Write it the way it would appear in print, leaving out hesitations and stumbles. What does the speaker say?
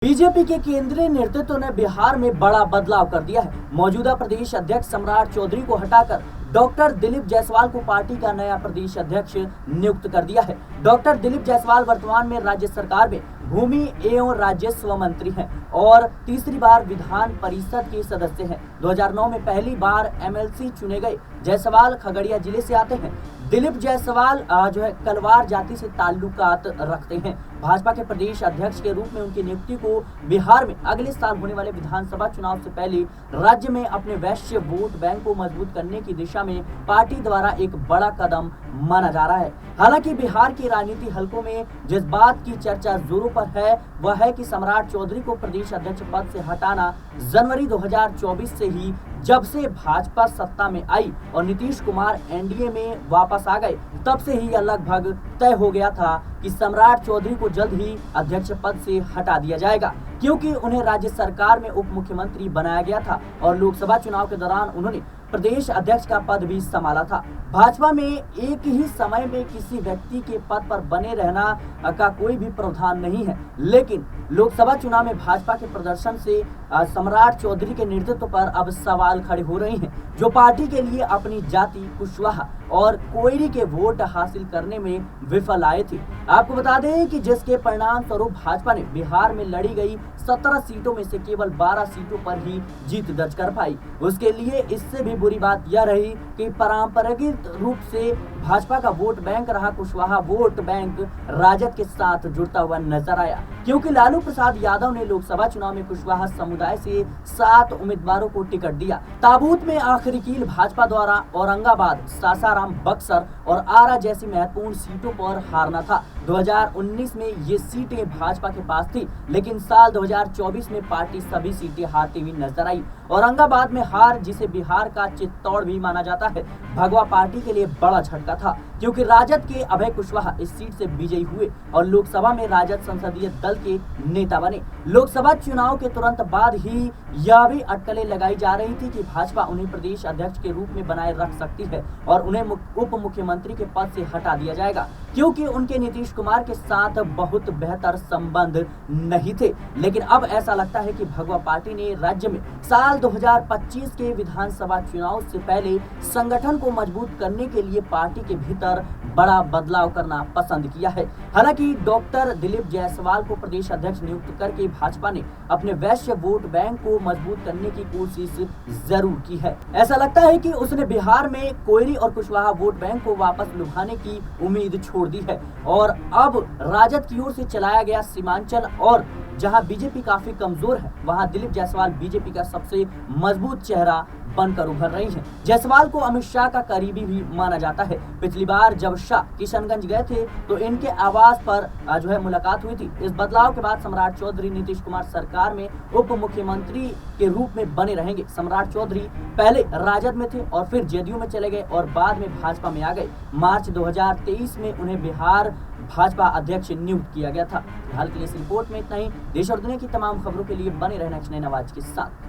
BJP के केंद्रीय नेतृत्व ने बिहार में बड़ा बदलाव कर दिया है। मौजूदा प्रदेश अध्यक्ष सम्राट चौधरी को हटाकर डॉक्टर दिलीप जायसवाल को पार्टी का नया प्रदेश अध्यक्ष नियुक्त कर दिया है। डॉक्टर दिलीप जायसवाल वर्तमान में राज्य सरकार में भूमि एवं राजस्व मंत्री हैं और तीसरी बार विधान परिषद के सदस्य हैं। 2009 में पहली बार एमएलसी चुने गए जायसवाल खगड़िया जिले से आते हैं। दिलीप जायसवाल कलवार जाति से ताल्लुकात रखते हैं। भाजपा के प्रदेश अध्यक्ष के रूप में उनकी नियुक्ति को बिहार में अगले साल होने वाले विधानसभा चुनाव से पहले राज्य में अपने वैश्य वोट बैंक को मजबूत करने की दिशा में पार्टी द्वारा एक बड़ा कदम माना जा रहा है। हालांकि बिहार की राजनीति हलकों में जिस बात की चर्चा जोरों पर है वह है कि सम्राट चौधरी को प्रदेश अध्यक्ष पद से हटाना जनवरी 2024 से ही, जब से भाजपा सत्ता में आई और नीतीश कुमार एनडीए में वापस आ गए, तब से ही यह लगभग तय हो गया था कि सम्राट चौधरी को जल्द ही अध्यक्ष पद से हटा दिया जाएगा, क्योंकि उन्हें राज्य सरकार में उप मुख्यमंत्री बनाया गया था और लोकसभा चुनाव के दौरान उन्होंने प्रदेश अध्यक्ष का पद भी संभाला था। भाजपा में एक ही समय में किसी व्यक्ति के पद पर बने रहना का कोई भी प्रावधान नहीं है, लेकिन लोकसभा चुनाव में भाजपा के प्रदर्शन से सम्राट चौधरी के नेतृत्व पर अब सवाल खड़े हो रहे हैं, जो पार्टी के लिए अपनी जाति, कुशवाहा और कोयरी के वोट हासिल करने में विफल आए थे। आपको बता दें कि जिसके परिणाम स्वरूप भाजपा ने बिहार में लड़ी गई 17 सीटों में से केवल 12 सीटों पर ही जीत दर्ज कर पाई। उसके लिए इससे भी बुरी बात यह रही कि परंपरागत रूप से भाजपा का वोट बैंक रहा कुशवाहा वोट बैंक राजद के साथ जुड़ता हुआ नजर आया, क्योंकि लालू प्रसाद यादव ने लोकसभा चुनाव में कुशवाहा समुदाय से 7 उम्मीदवारों को टिकट दिया। ताबूत में आखिरी कील भाजपा द्वारा औरंगाबाद, सासाराम, बक्सर और आरा जैसी महत्वपूर्ण सीटों पर हारना था। 2019 में ये सीटें भाजपा के पास थी, लेकिन साल 2024 में पार्टी सभी सीटें हारती हुई नजर आई। औरंगाबाद में हार, जिसे बिहार का चित्तौड़ भी माना जाता है, भगवा पार्टी के लिए बड़ा झटका था, क्योंकि राजद के अभय कुशवाहा इस सीट से विजयी हुए और लोकसभा में राजद संसदीय दल के नेता बने। लोकसभा चुनाव के तुरंत बाद ही यह भी अटकलें लगाई जा रही थी कि भाजपा उन्हें प्रदेश अध्यक्ष के रूप में बनाए रख सकती है और उन्हें उप मुख्यमंत्री के पद से हटा दिया जाएगा, क्योंकि उनके नीतीश कुमार के साथ बहुत बेहतर संबंध नहीं थे। लेकिन अब ऐसा लगता है कि भगवा पार्टी ने राज्य में साल 2025 के विधानसभा चुनाव से पहले संगठन को मजबूत करने के लिए पार्टी के भीतर बड़ा बदलाव करना पसंद किया है। हालांकि डॉक्टर दिलीप जायसवाल को प्रदेश अध्यक्ष नियुक्त करके भाजपा ने अपने वैश्य वोट बैंक को मजबूत करने की कोशिश जरूर की है। ऐसा लगता है कि उसने बिहार में कोयरी और कुशवाहा वोट बैंक को वापस लुभाने की उम्मीद छोड़ दी है और अब राजद की ओर से चलाया गया सीमांचल और जहां बीजेपी काफी कमजोर है, वहां दिलीप जायसवाल बीजेपी का सबसे मजबूत चेहरा बनकर उभर रही हैं। जायसवाल को अमित शाह का करीबी भी माना जाता है। पिछली बार जब शाह किशनगंज गए थे तो इनके आवास पर मुलाकात हुई थी। इस बदलाव के बाद सम्राट चौधरी नीतीश कुमार सरकार में उप मुख्यमंत्री के रूप में बने रहेंगे। सम्राट चौधरी पहले राजद में थे और फिर जेडीयू में चले गए और बाद में भाजपा में आ गए। मार्च 2023 में उन्हें बिहार भाजपा अध्यक्ष नियुक्त किया गया था। फिलहाल के लिए इस रिपोर्ट में इतना ही। देश और दुनिया की तमाम खबरों के लिए बने रहना नेक्स्ट 9 आवाज के साथ।